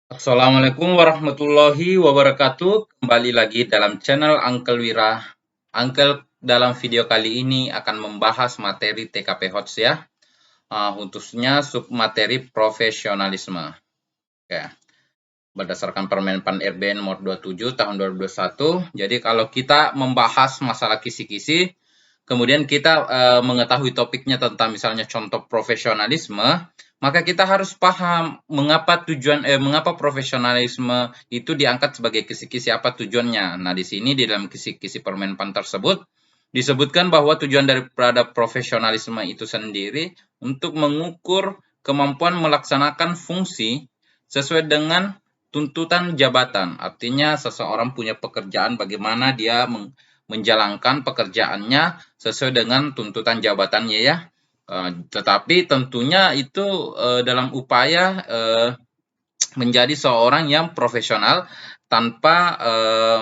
Assalamualaikum warahmatullahi wabarakatuh. Kembali lagi dalam channel Uncle Wira. Uncle dalam video kali ini akan membahas materi TKP HOTS ya, khususnya submateri profesionalisme. Oke. Berdasarkan Permenpan RB nomor 27 tahun 2021. Jadi kalau kita membahas masalah kisi-kisi, kemudian kita mengetahui topiknya tentang misalnya contoh profesionalisme, maka kita harus paham mengapa profesionalisme itu diangkat sebagai kisi-kisi, apa tujuannya. Nah, di sini di dalam kisi-kisi Permenpan tersebut disebutkan bahwa tujuan daripada profesionalisme itu sendiri untuk mengukur kemampuan melaksanakan fungsi sesuai dengan tuntutan jabatan. Artinya seseorang punya pekerjaan, bagaimana dia menjalankan pekerjaannya sesuai dengan tuntutan jabatannya ya. Tetapi tentunya itu dalam upaya menjadi seorang yang profesional tanpa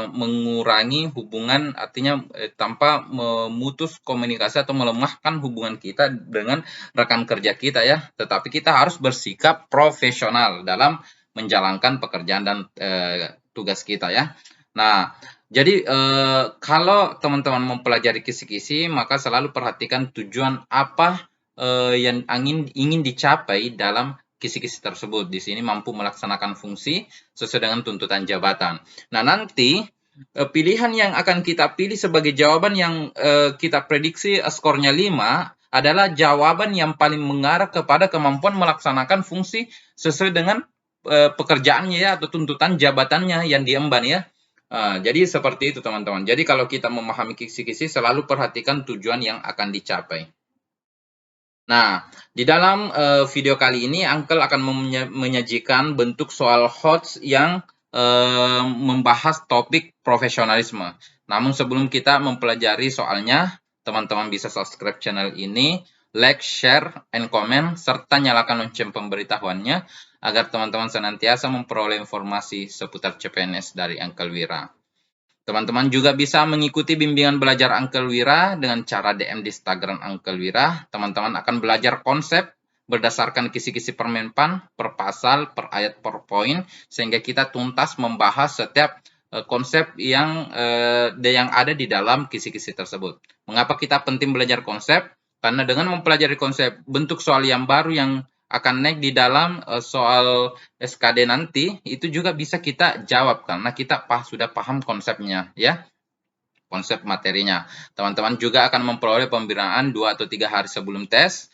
mengurangi hubungan, artinya tanpa memutus komunikasi atau melemahkan hubungan kita dengan rekan kerja kita ya. Tetapi kita harus bersikap profesional dalam menjalankan pekerjaan dan tugas kita ya. Nah, jadi kalau teman-teman mempelajari kisi-kisi, maka selalu perhatikan tujuan apa yang ingin dicapai dalam kisi-kisi tersebut. Di sini mampu melaksanakan fungsi sesuai dengan tuntutan jabatan. Nah, nanti pilihan yang akan kita pilih sebagai jawaban yang kita prediksi skornya 5 adalah jawaban yang paling mengarah kepada kemampuan melaksanakan fungsi sesuai dengan pekerjaannya ya, atau tuntutan jabatannya yang diemban ya. Jadi seperti itu teman-teman. Jadi kalau kita memahami kisi-kisi, selalu perhatikan tujuan yang akan dicapai. Nah, di dalam video kali ini Uncle akan menyajikan bentuk soal HOTS yang membahas topik profesionalisme. Namun sebelum kita mempelajari soalnya, teman-teman bisa subscribe channel ini, like, share, and comment, serta nyalakan lonceng pemberitahuannya agar teman-teman senantiasa memperoleh informasi seputar CPNS dari Uncle Wira. Teman-teman juga bisa mengikuti bimbingan belajar Uncle Wira dengan cara DM di Instagram Uncle Wira. Teman-teman akan belajar konsep berdasarkan kisi-kisi Permenpan, per pasal, per ayat, per poin, sehingga kita tuntas membahas setiap konsep yang ada di dalam kisi-kisi tersebut. Mengapa kita penting belajar konsep? Karena dengan mempelajari konsep, bentuk soal yang baru yang akan naik di dalam soal SKD nanti, itu juga bisa kita jawab karena kita sudah paham konsepnya ya, konsep materinya. Teman-teman juga akan memperoleh pembinaan 2 atau 3 hari sebelum tes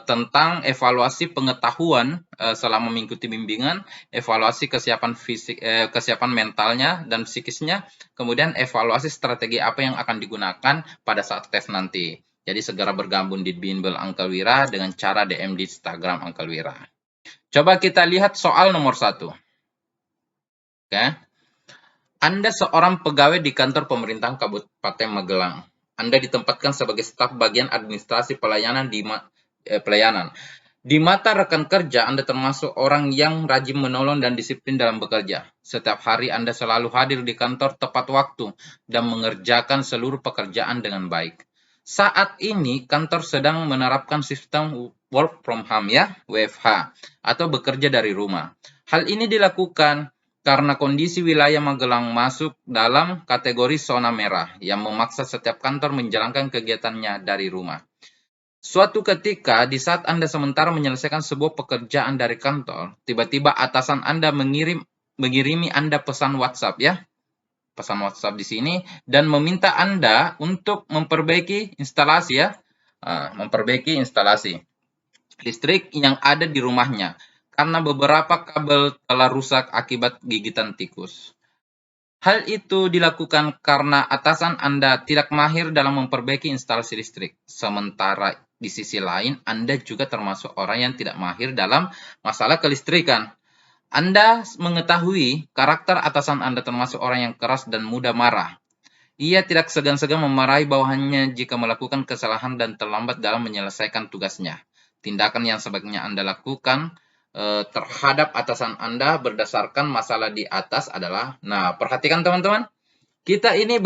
tentang evaluasi pengetahuan selama mengikuti bimbingan, evaluasi kesiapan fisik, kesiapan mentalnya dan psikisnya, kemudian evaluasi strategi apa yang akan digunakan pada saat tes nanti. Jadi segera bergabung di Bimbel Uncle Wira dengan cara DM di Instagram Uncle Wira. Coba kita lihat soal nomor 1. Oke. Anda seorang pegawai di kantor pemerintahan Kabupaten Magelang. Anda ditempatkan sebagai staf bagian administrasi pelayanan pelayanan. Di mata rekan kerja, Anda termasuk orang yang rajin menolong dan disiplin dalam bekerja. Setiap hari Anda selalu hadir di kantor tepat waktu dan mengerjakan seluruh pekerjaan dengan baik. Saat ini kantor sedang menerapkan sistem work from home ya, WFH, atau bekerja dari rumah. Hal ini dilakukan karena kondisi wilayah Magelang masuk dalam kategori zona merah yang memaksa setiap kantor menjalankan kegiatannya dari rumah. Suatu ketika, di saat Anda sementara menyelesaikan sebuah pekerjaan dari kantor, tiba-tiba atasan Anda mengirimi Anda pesan WhatsApp ya, pesan WhatsApp di sini, dan meminta Anda untuk memperbaiki instalasi ya, memperbaiki instalasi listrik yang ada di rumahnya karena beberapa kabel telah rusak akibat gigitan tikus. Hal itu dilakukan karena atasan Anda tidak mahir dalam memperbaiki instalasi listrik. Sementara di sisi lain, Anda juga termasuk orang yang tidak mahir dalam masalah kelistrikan. Anda mengetahui karakter atasan Anda termasuk orang yang keras dan mudah marah. Ia tidak segan-segan memarahi bawahannya jika melakukan kesalahan dan terlambat dalam menyelesaikan tugasnya. Tindakan yang sebaiknya Anda lakukan terhadap atasan Anda berdasarkan masalah di atas adalah, nah perhatikan teman-teman, kita ini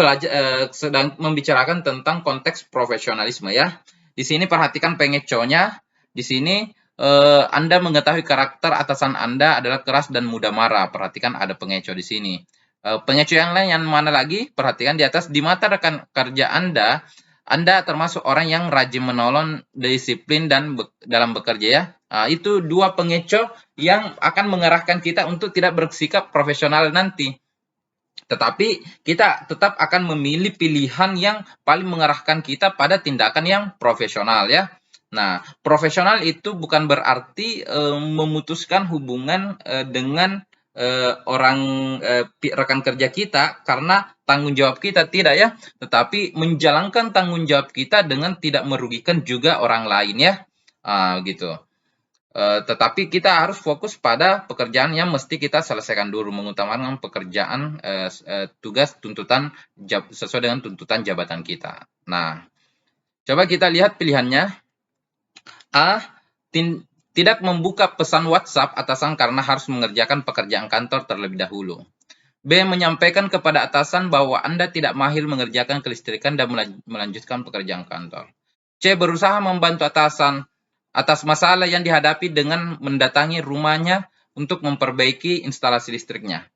sedang membicarakan tentang konteks profesionalisme ya. Di sini perhatikan pengecohnya, di sini Anda mengetahui karakter atasan Anda adalah keras dan mudah marah. Perhatikan ada pengecoh di sini. Pengecoh yang lain yang mana lagi? Perhatikan di atas, di mata rekan kerja Anda termasuk orang yang rajin menolong, disiplin dan dalam bekerja ya. Itu dua pengecoh yang akan mengarahkan kita untuk tidak bersikap profesional nanti. Tetapi kita tetap akan memilih pilihan yang paling mengarahkan kita pada tindakan yang profesional ya. Nah, profesional itu bukan berarti memutuskan hubungan dengan orang rekan kerja kita karena tanggung jawab kita, tidak ya, tetapi menjalankan tanggung jawab kita dengan tidak merugikan juga orang lain ya. Gitu. Tetapi kita harus fokus pada pekerjaan yang mesti kita selesaikan dulu, mengutamakan pekerjaan tugas tuntutan sesuai dengan tuntutan jabatan kita. Nah, coba kita lihat pilihannya. A. Tidak membuka pesan WhatsApp atasan karena harus mengerjakan pekerjaan kantor terlebih dahulu. B. Menyampaikan kepada atasan bahwa Anda tidak mahir mengerjakan kelistrikan dan melanjutkan pekerjaan kantor. C. Berusaha membantu atasan atas masalah yang dihadapi dengan mendatangi rumahnya untuk memperbaiki instalasi listriknya.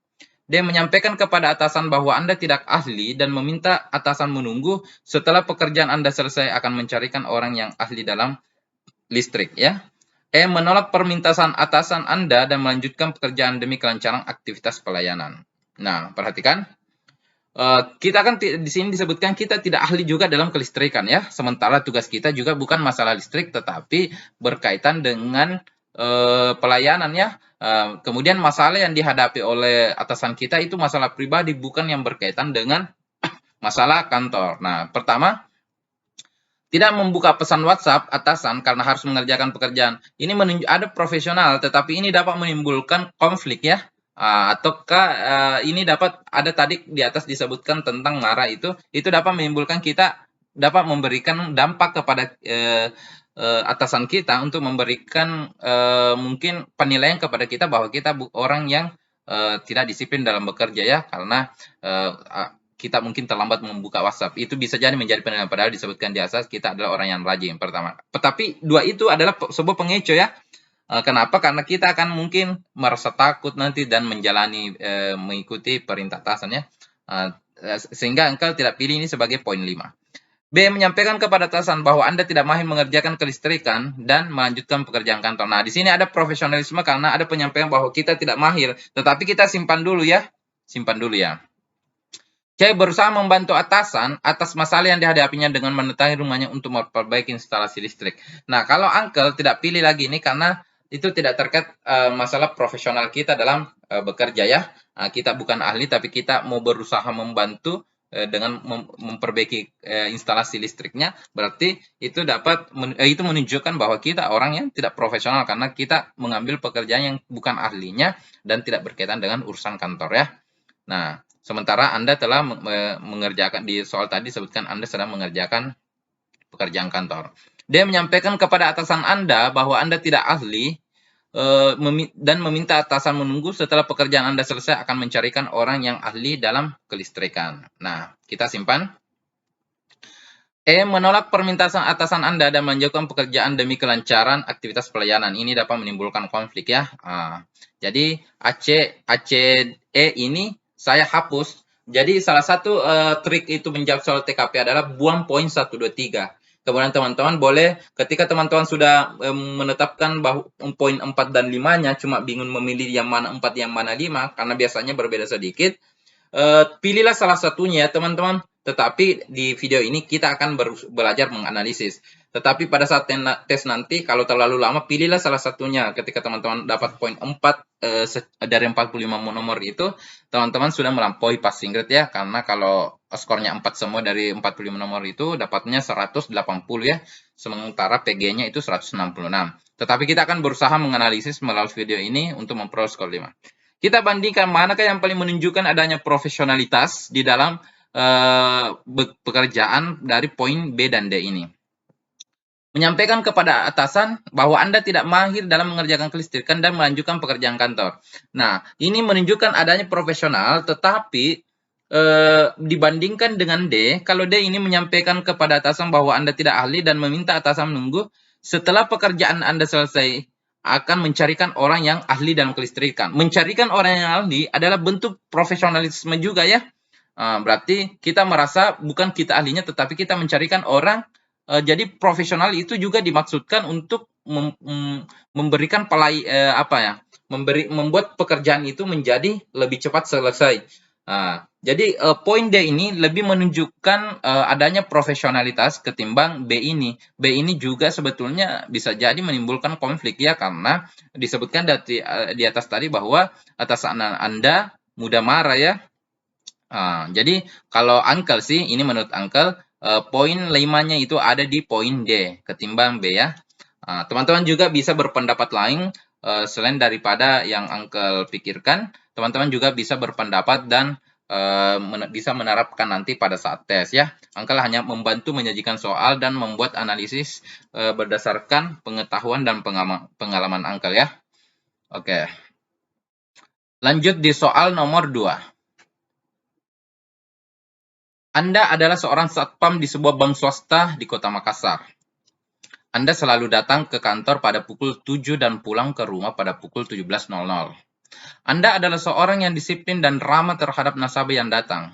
D. Menyampaikan kepada atasan bahwa Anda tidak ahli dan meminta atasan menunggu setelah pekerjaan Anda selesai akan mencarikan orang yang ahli dalam listrik ya. E. Menolak permintaan atasan Anda dan melanjutkan pekerjaan demi kelancaran aktivitas pelayanan. Nah, perhatikan. Kita kan di sini disebutkan kita tidak ahli juga dalam kelistrikan ya. Sementara tugas kita juga bukan masalah listrik tetapi berkaitan dengan pelayanan ya. Kemudian masalah yang dihadapi oleh atasan kita itu masalah pribadi bukan yang berkaitan dengan masalah kantor. Nah, pertama, tidak membuka pesan WhatsApp atasan karena harus mengerjakan pekerjaan. Ini ada profesional, tetapi ini dapat menimbulkan konflik ya. Ataukah ini dapat ada tadi di atas disebutkan tentang marah itu dapat menimbulkan kita dapat memberikan dampak kepada atasan kita untuk memberikan mungkin penilaian kepada kita bahwa kita orang yang tidak disiplin dalam bekerja ya, karena kita mungkin terlambat membuka WhatsApp. Itu bisa jadi menjadi penilaian, padahal disebutkan di atas kita adalah orang yang rajin pertama. Tetapi dua itu adalah sebuah pengecoh ya. Kenapa? Karena kita akan mungkin merasa takut nanti dan menjalani mengikuti perintah atasan ya. Sehingga engkau tidak pilih ini sebagai poin 5. B. Menyampaikan kepada atasan bahwa Anda tidak mahir mengerjakan kelistrikan dan melanjutkan pekerjaan kantor. Nah, di sini ada profesionalisme karena ada penyampaian bahwa kita tidak mahir, tetapi kita simpan dulu ya. Simpan dulu ya. C. Berusaha membantu atasan atas masalah yang dihadapinya dengan mendatangi rumahnya untuk memperbaiki instalasi listrik. Nah, kalau Uncle tidak pilih lagi ini karena itu tidak terkait masalah profesional kita dalam bekerja ya. Kita bukan ahli tapi kita mau berusaha membantu dengan memperbaiki instalasi listriknya. Berarti itu itu menunjukkan bahwa kita orang yang tidak profesional karena kita mengambil pekerjaan yang bukan ahlinya dan tidak berkaitan dengan urusan kantor ya. Nah, sementara Anda telah mengerjakan, di soal tadi sebutkan Anda sedang mengerjakan pekerjaan kantor. Dia menyampaikan kepada atasan Anda bahwa Anda tidak ahli dan meminta atasan menunggu setelah pekerjaan Anda selesai akan mencarikan orang yang ahli dalam kelistrikan. Nah, kita simpan. E. Menolak permintaan atasan Anda dan melanjutkan pekerjaan demi kelancaran aktivitas pelayanan. Ini dapat menimbulkan konflik ya. Jadi E ini saya hapus. Jadi salah satu trik itu menjawab soal TKP adalah buang poin 1, 2, 3. Kemudian teman-teman boleh ketika teman-teman sudah menetapkan bahwa poin 4 dan 5-nya cuma bingung memilih yang mana 4 yang mana 5 karena biasanya berbeda sedikit. Pilihlah salah satunya teman-teman. Tetapi di video ini kita akan belajar menganalisis. Tetapi pada saat tes nanti, kalau terlalu lama, pilihlah salah satunya. Ketika teman-teman dapat poin 4 dari 45 nomor itu, teman-teman sudah melampaui passing grade ya. Karena kalau skornya 4 semua dari 45 nomor itu, dapatnya 180 ya. Sementara PG-nya itu 166. Tetapi kita akan berusaha menganalisis melalui video ini untuk memperoleh skor 5. Kita bandingkan manakah yang paling menunjukkan adanya profesionalitas di dalam pekerjaan dari poin B dan D ini. Menyampaikan kepada atasan bahwa Anda tidak mahir dalam mengerjakan kelistrikan dan melanjutkan pekerjaan kantor. Nah, ini menunjukkan adanya profesional, tetapi dibandingkan dengan D, kalau D ini menyampaikan kepada atasan bahwa Anda tidak ahli dan meminta atasan menunggu setelah pekerjaan Anda selesai akan mencarikan orang yang ahli dalam kelistrikan. Mencarikan orang yang ahli adalah bentuk profesionalisme juga ya. Berarti kita merasa bukan kita ahlinya, tetapi kita mencarikan orang. Jadi profesional itu juga dimaksudkan untuk memberikan membuat pekerjaan itu menjadi lebih cepat selesai. Jadi poin D ini lebih menunjukkan adanya profesionalitas ketimbang B ini. B ini juga sebetulnya bisa jadi menimbulkan konflik ya, karena disebutkan di atas tadi bahwa atasan Anda mudah marah ya. Jadi kalau Uncle sih, ini menurut Uncle, poin 5-nya itu ada di poin D ketimbang B ya. Teman-teman juga bisa berpendapat lain selain daripada yang Uncle pikirkan. Teman-teman juga bisa berpendapat dan bisa menerapkan nanti pada saat tes ya. Uncle hanya membantu menyajikan soal dan membuat analisis berdasarkan pengetahuan dan pengalaman Uncle ya. Oke. Lanjut di soal nomor 2. Anda adalah seorang satpam di sebuah bank swasta di Kota Makassar. Anda selalu datang ke kantor pada pukul 7 dan pulang ke rumah pada pukul 17.00. Anda adalah seorang yang disiplin dan ramah terhadap nasabah yang datang.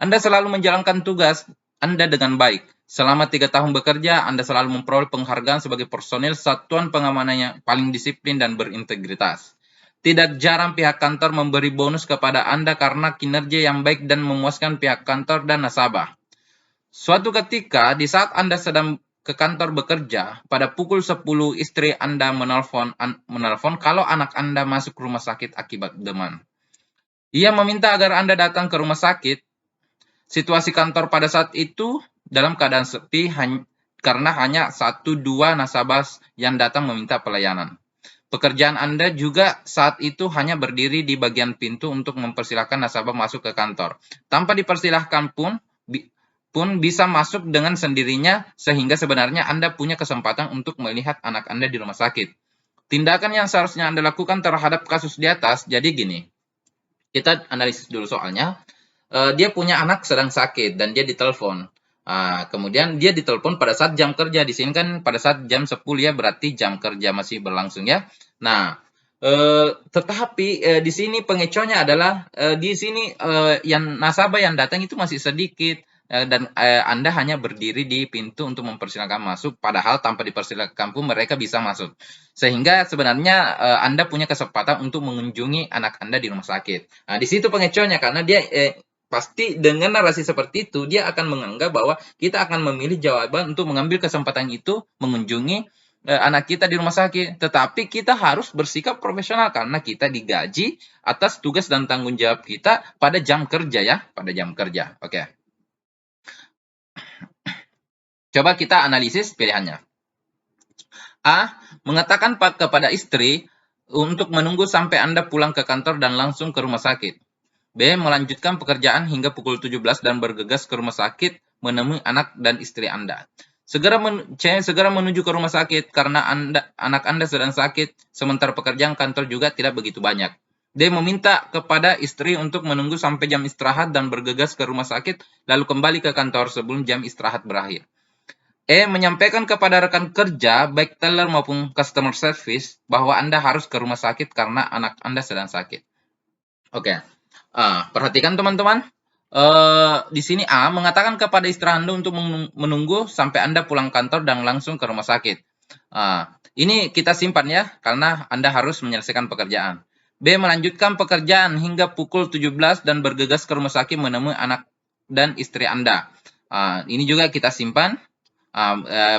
Anda selalu menjalankan tugas Anda dengan baik. Selama 3 tahun bekerja, Anda selalu memperoleh penghargaan sebagai personil satuan pengamanan yang paling disiplin dan berintegritas. Tidak jarang pihak kantor memberi bonus kepada Anda karena kinerja yang baik dan memuaskan pihak kantor dan nasabah. Suatu ketika, di saat Anda sedang ke kantor bekerja, pada pukul 10 istri Anda menelpon kalau anak Anda masuk rumah sakit akibat demam. Ia meminta agar Anda datang ke rumah sakit. Situasi kantor pada saat itu dalam keadaan sepi karena hanya 1-2 nasabah yang datang meminta pelayanan. Pekerjaan Anda juga saat itu hanya berdiri di bagian pintu untuk mempersilahkan nasabah masuk ke kantor. Tanpa dipersilahkan pun bisa masuk dengan sendirinya, sehingga sebenarnya Anda punya kesempatan untuk melihat anak Anda di rumah sakit. Tindakan yang seharusnya Anda lakukan terhadap kasus di atas, jadi gini. Kita analisis dulu soalnya. Dia punya anak sedang sakit dan dia ditelepon. Kemudian dia ditelepon pada saat jam kerja. Di sini kan pada saat jam 10 ya, berarti jam kerja masih berlangsung ya. Nah, tetapi di sini pengecohnya adalah di sini yang nasabah yang datang itu masih sedikit dan Anda hanya berdiri di pintu untuk mempersilahkan masuk, padahal tanpa dipersilakan pun mereka bisa masuk. Sehingga sebenarnya Anda punya kesempatan untuk mengunjungi anak Anda di rumah sakit. Nah, di situ pengecohnya, karena dia pasti dengan narasi seperti itu, dia akan menganggap bahwa kita akan memilih jawaban untuk mengambil kesempatan itu mengunjungi anak kita di rumah sakit. Tetapi kita harus bersikap profesional karena kita digaji atas tugas dan tanggung jawab kita pada jam kerja ya, pada jam kerja. Oke. Coba kita analisis pilihannya. A. Mengatakan kepada istri untuk menunggu sampai Anda pulang ke kantor dan langsung ke rumah sakit. B. Melanjutkan pekerjaan hingga pukul 17 dan bergegas ke rumah sakit menemui anak dan istri Anda. C. Segera menuju ke rumah sakit karena anak Anda sedang sakit, sementara pekerjaan kantor juga tidak begitu banyak. D. Meminta kepada istri untuk menunggu sampai jam istirahat dan bergegas ke rumah sakit, lalu kembali ke kantor sebelum jam istirahat berakhir. E. Menyampaikan kepada rekan kerja, baik teller maupun customer service, bahwa Anda harus ke rumah sakit karena anak Anda sedang sakit. Oke. Perhatikan teman-teman. Di sini A mengatakan kepada istri Anda untuk menunggu sampai Anda pulang kantor dan langsung ke rumah sakit. Ini kita simpan ya, karena Anda harus menyelesaikan pekerjaan. B. Melanjutkan pekerjaan hingga pukul 17 dan bergegas ke rumah sakit menemui anak dan istri Anda. Ini juga kita simpan.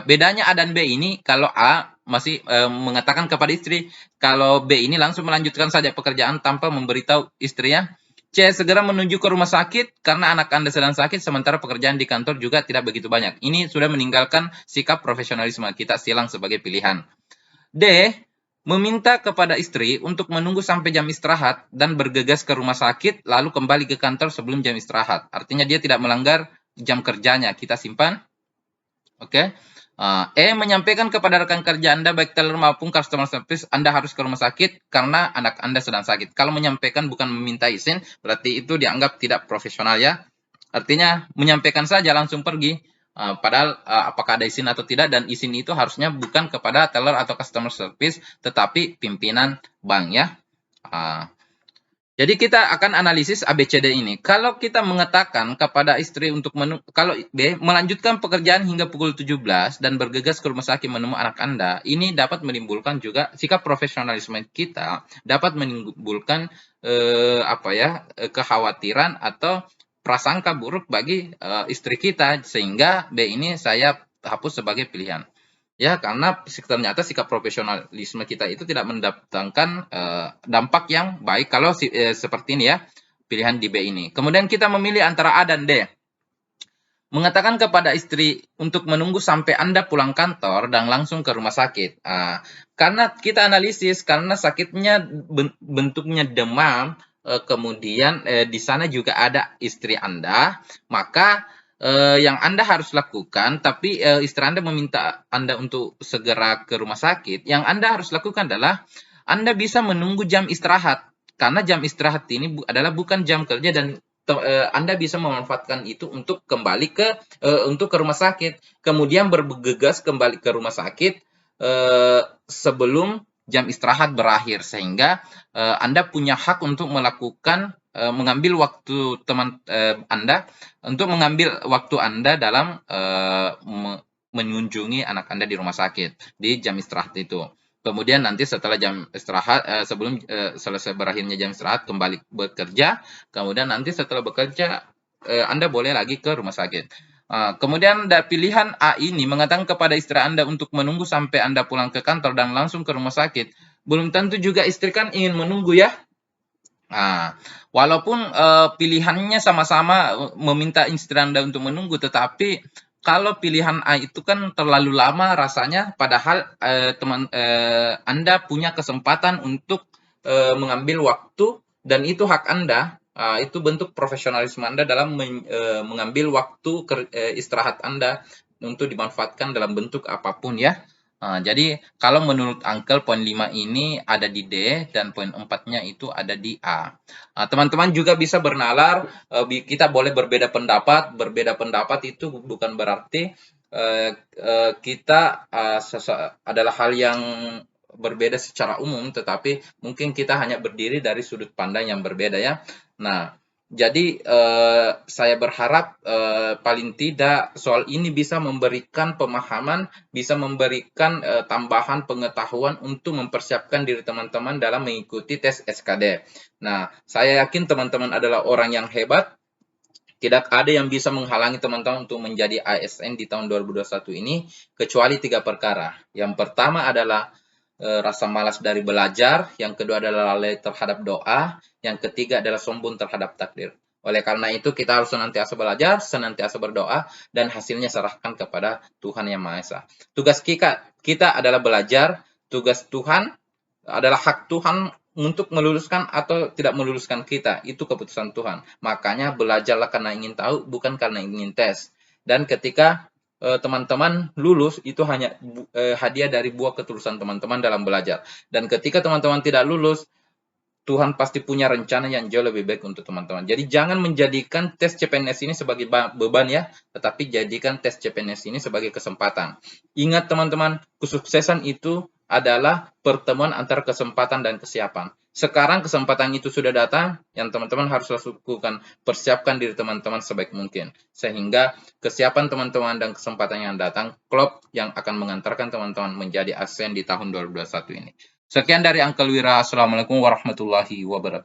Bedanya A dan B ini, kalau A masih mengatakan kepada istri, kalau B ini langsung melanjutkan saja pekerjaan tanpa memberitahu istrinya. C. Segera menuju ke rumah sakit karena anak Anda sedang sakit, sementara pekerjaan di kantor juga tidak begitu banyak. Ini sudah meninggalkan sikap profesionalisme, kita silang sebagai pilihan. D. Meminta kepada istri untuk menunggu sampai jam istirahat dan bergegas ke rumah sakit lalu kembali ke kantor sebelum jam istirahat. Artinya dia tidak melanggar jam kerjanya, kita simpan. Oke. E. Menyampaikan kepada rekan kerja Anda, baik teller maupun customer service, Anda harus ke rumah sakit karena anak Anda sedang sakit. Kalau menyampaikan bukan meminta izin, berarti itu dianggap tidak profesional ya. Artinya menyampaikan saja langsung pergi. Padahal apakah ada izin atau tidak, dan izin itu harusnya bukan kepada teller atau customer service, tetapi pimpinan bank ya. Jadi kita akan analisis ABCD ini. Kalau kita mengatakan kepada istri untuk kalau B melanjutkan pekerjaan hingga pukul 17 dan bergegas ke rumah sakit menemui anak Anda, ini dapat menimbulkan juga sikap profesionalisme kita, dapat menimbulkan kekhawatiran atau prasangka buruk bagi istri kita, sehingga B ini saya hapus sebagai pilihan. Ya, karena ternyata sikap profesionalisme kita itu tidak mendatangkan dampak yang baik kalau seperti ini ya, pilihan di B ini. Kemudian kita memilih antara A dan D. Mengatakan kepada istri untuk menunggu sampai Anda pulang kantor dan langsung ke rumah sakit. Karena kita analisis, karena sakitnya bentuknya demam, kemudian di sana juga ada istri Anda, maka yang Anda harus lakukan, tapi istri Anda meminta Anda untuk segera ke rumah sakit, yang Anda harus lakukan adalah Anda bisa menunggu jam istirahat. Karena jam istirahat ini adalah bukan jam kerja, dan Anda bisa memanfaatkan itu untuk kembali ke rumah sakit. Kemudian bergegas kembali ke rumah sakit sebelum jam istirahat berakhir, sehingga Anda punya hak untuk melakukan mengambil waktu Anda untuk mengambil waktu Anda dalam mengunjungi anak Anda di rumah sakit di jam istirahat itu. Kemudian nanti setelah jam istirahat, sebelum selesai berakhirnya jam istirahat, kembali bekerja. Kemudian nanti setelah bekerja, Anda boleh lagi ke rumah sakit. Kemudian pilihan A ini mengatakan kepada istri Anda untuk menunggu sampai Anda pulang ke kantor dan langsung ke rumah sakit. Belum tentu juga istri kan ingin menunggu ya. Walaupun pilihannya sama-sama meminta istri Anda untuk menunggu, tetapi kalau pilihan A itu kan terlalu lama rasanya, padahal Anda punya kesempatan untuk mengambil waktu, dan itu hak Anda. Itu bentuk profesionalisme Anda dalam mengambil waktu istirahat Anda untuk dimanfaatkan dalam bentuk apapun ya. Jadi kalau menurut Uncle poin 5 ini ada di D, dan poin 4-nya itu ada di A. Teman-teman juga bisa bernalar, kita boleh berbeda pendapat. Berbeda pendapat itu bukan berarti kita adalah hal yang berbeda secara umum, tetapi mungkin kita hanya berdiri dari sudut pandang yang berbeda ya. Nah, jadi saya berharap paling tidak soal ini bisa memberikan pemahaman, bisa memberikan tambahan pengetahuan untuk mempersiapkan diri teman-teman dalam mengikuti tes SKD. Nah, saya yakin teman-teman adalah orang yang hebat. Tidak ada yang bisa menghalangi teman-teman untuk menjadi ASN di tahun 2021 ini, kecuali 3 perkara. Yang pertama adalah rasa malas dari belajar, yang kedua adalah lalai terhadap doa, yang ketiga adalah sombong terhadap takdir. Oleh karena itu kita harus senantiasa belajar, senantiasa berdoa, dan hasilnya serahkan kepada Tuhan Yang Maha Esa. Tugas kita adalah belajar, tugas Tuhan adalah hak Tuhan untuk meluluskan atau tidak meluluskan kita, itu keputusan Tuhan. Makanya belajarlah karena ingin tahu, bukan karena ingin tes. Dan ketika teman-teman lulus, itu hanya hadiah dari buah ketulusan teman-teman dalam belajar. Dan ketika teman-teman tidak lulus, Tuhan pasti punya rencana yang jauh lebih baik untuk teman-teman. Jadi jangan menjadikan tes CPNS ini sebagai beban ya, tetapi jadikan tes CPNS ini sebagai kesempatan. Ingat teman-teman, kesuksesan itu adalah pertemuan antara kesempatan dan kesiapan. Sekarang kesempatan itu sudah datang, yang teman-teman harus lakukan, persiapkan diri teman-teman sebaik mungkin. Sehingga kesiapan teman-teman dan kesempatan yang datang, klop yang akan mengantarkan teman-teman menjadi ASN di tahun 2021 ini. Sekian dari Uncle Wira. Assalamualaikum warahmatullahi wabarakatuh.